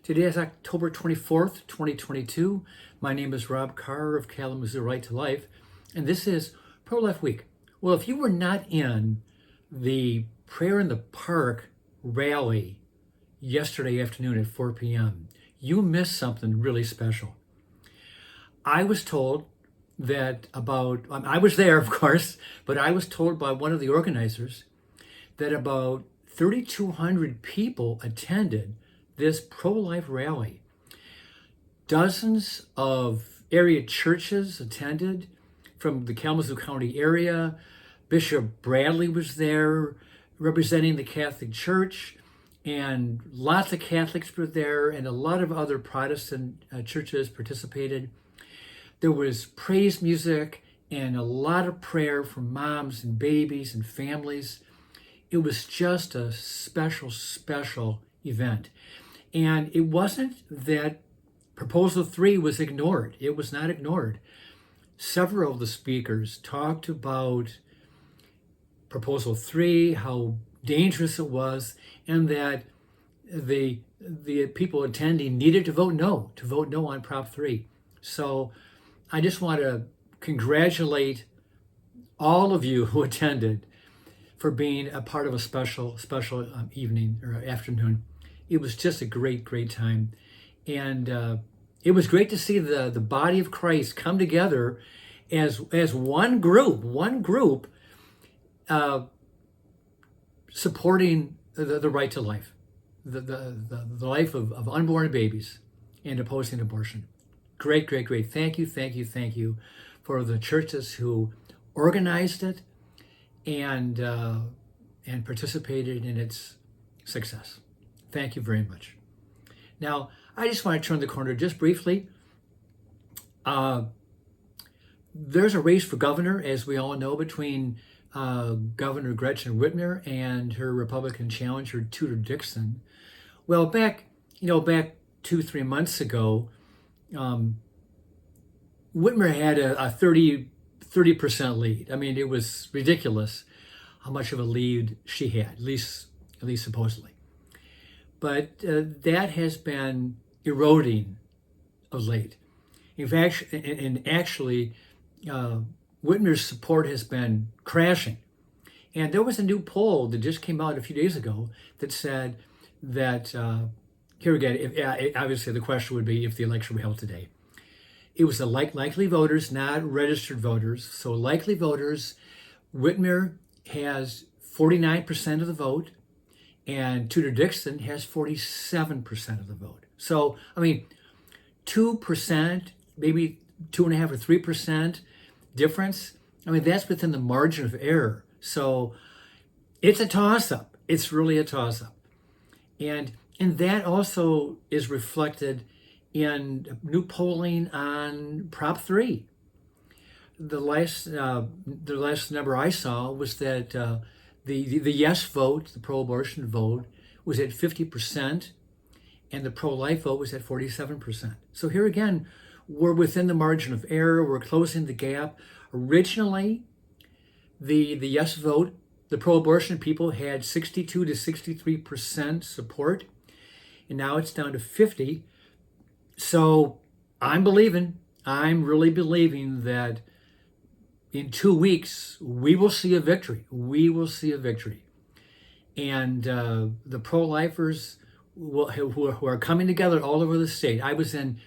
Today is October 24th, 2022. My name is Rob Carr of Kalamazoo Right to Life, and this is Pro-Life Week. Well, if you were not in the Prayer in the Park rally yesterday afternoon at 4 p.m., you missed something really special. I was told that I was there, of course, but I was told by one of the organizers that about 3,200 people attended this pro-life rally. Dozens of area churches attended from the Kalamazoo County area. Bishop Bradley was there representing the Catholic Church, and lots of Catholics were there, and a lot of other Protestant churches participated. There was praise music and a lot of prayer for moms and babies and families. It was just a special, special event. And it wasn't that Proposal 3 was ignored. It was not ignored. Several of the speakers talked about Proposal 3, how dangerous it was, and that the people attending needed to vote no on Prop 3. So I just want to congratulate all of you who attended for being a part of a special evening or afternoon. It was just a great time, and it was great to see the body of Christ come together as one group supporting the right to life, the life of unborn babies, and opposing abortion. Great. Thank you for the churches who organized it and participated in its success. Thank you very much. Now, I just want to turn the corner just briefly. There's a race for governor, as we all know, between Governor Gretchen Whitmer and her Republican challenger, Tudor Dixon. Well, back 2-3 months ago, Whitmer had a 30% lead. I mean, it was ridiculous how much of a lead she had, at least supposedly. But that has been eroding of late. In fact, actually, Whitmer's support has been crashing. And there was a new poll that just came out a few days ago that said that, here again, obviously the question would be if the election were held today. It was the likely voters, not registered voters. So likely voters, Whitmer has 49% of the vote, and Tudor Dixon has 47% of the vote. So, 2%, maybe 2.5 or 3% difference. That's within the margin of error. So it's a toss-up. It's really a toss-up. And that also is reflected in new polling on Prop 3. The last number I saw was that the yes vote, the pro-abortion vote, was at 50%, and the pro-life vote was at 47%. So here again, we're within the margin of error. We're closing the gap. Originally, the yes vote, the pro-abortion people had 62 to 63% support, and now it's down to 50. So I'm really believing that in 2 weeks, we will see a victory. And the pro-lifers who are coming together all over the state. I was in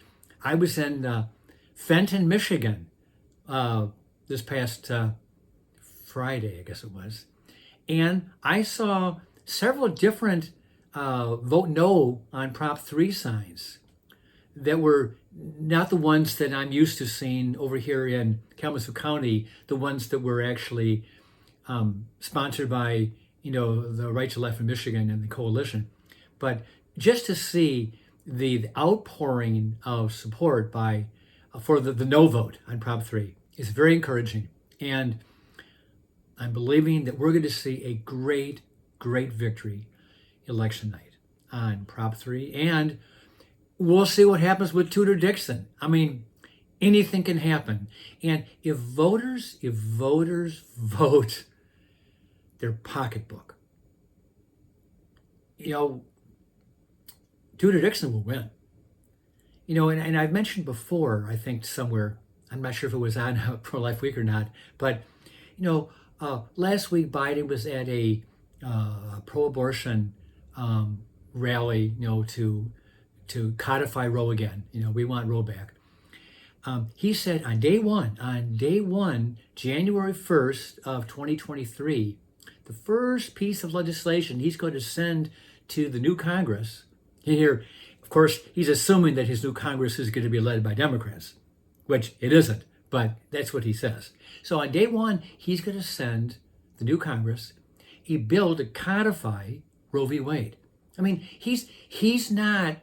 Fenton, Michigan, this past Friday, I guess it was. And I saw several different vote no on Prop 3 signs that were not the ones that I'm used to seeing over here in Kalamazoo County, the ones that were actually sponsored by, the Right to Life in Michigan and the coalition. But just to see the outpouring of support for the no vote on Prop 3 is very encouraging. And I'm believing that we're going to see a great victory election night on Prop 3. And we'll see what happens with Tudor Dixon. Anything can happen. And if voters vote their pocketbook, Tudor Dixon will win. And I've mentioned before, I think somewhere, I'm not sure if it was on Pro-Life Week or not, but, last week Biden was at a pro-abortion rally, to codify Roe again. We want Roe back. He said on day one, January 1st of 2023, the first piece of legislation he's going to send to the new Congress. Here, of course, he's assuming that his new Congress is going to be led by Democrats, which it isn't, but that's what he says. So on day one, he's going to send the new Congress a bill to codify Roe v. Wade. I mean, he's not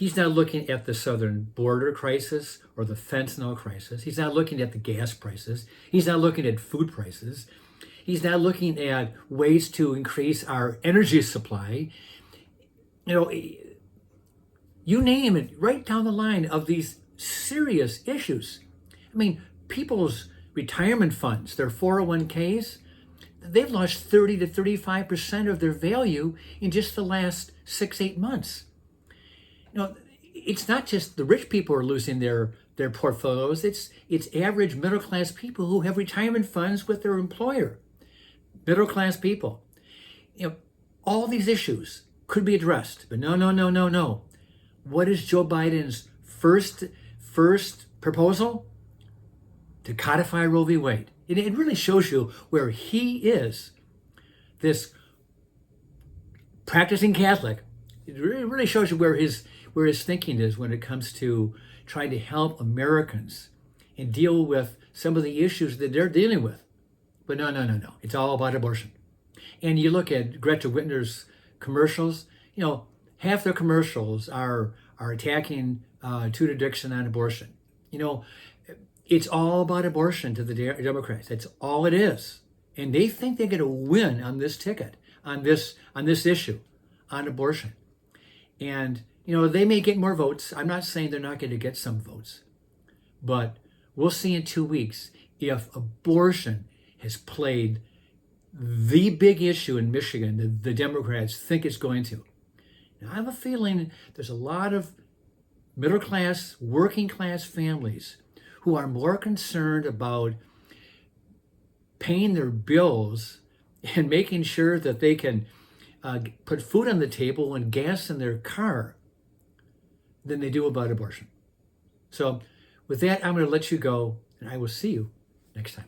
looking at the southern border crisis or the fentanyl crisis. He's not looking at the gas prices. He's not looking at food prices. He's not looking at ways to increase our energy supply. You name it, right down the line of these serious issues. I mean, people's retirement funds, their 401ks, they've lost 30 to 35% of their value in just the last 6-8 months. It's not just the rich people who are losing their portfolios. It's average middle class people who have retirement funds with their employer. Middle class people. All these issues could be addressed, but no. What is Joe Biden's first proposal? To codify Roe v. Wade. It really shows you where he is, this practicing Catholic. It really shows you where his thinking is when it comes to trying to help Americans and deal with some of the issues that they're dealing with. But no. It's all about abortion. And you look at Greta Whitner's commercials, half their commercials are attacking Tudor Dixon on abortion. It's all about abortion to the Democrats. That's all it is. And they think they're going to win on this ticket, on this issue, on abortion. And, they may get more votes. I'm not saying they're not going to get some votes. But we'll see in 2 weeks if abortion has played the big issue in Michigan that the Democrats think it's going to. Now, I have a feeling there's a lot of middle class, working class families who are more concerned about paying their bills and making sure that they can put food on the table and gas in their car than they do about abortion. So with that, I'm going to let you go, and I will see you next time.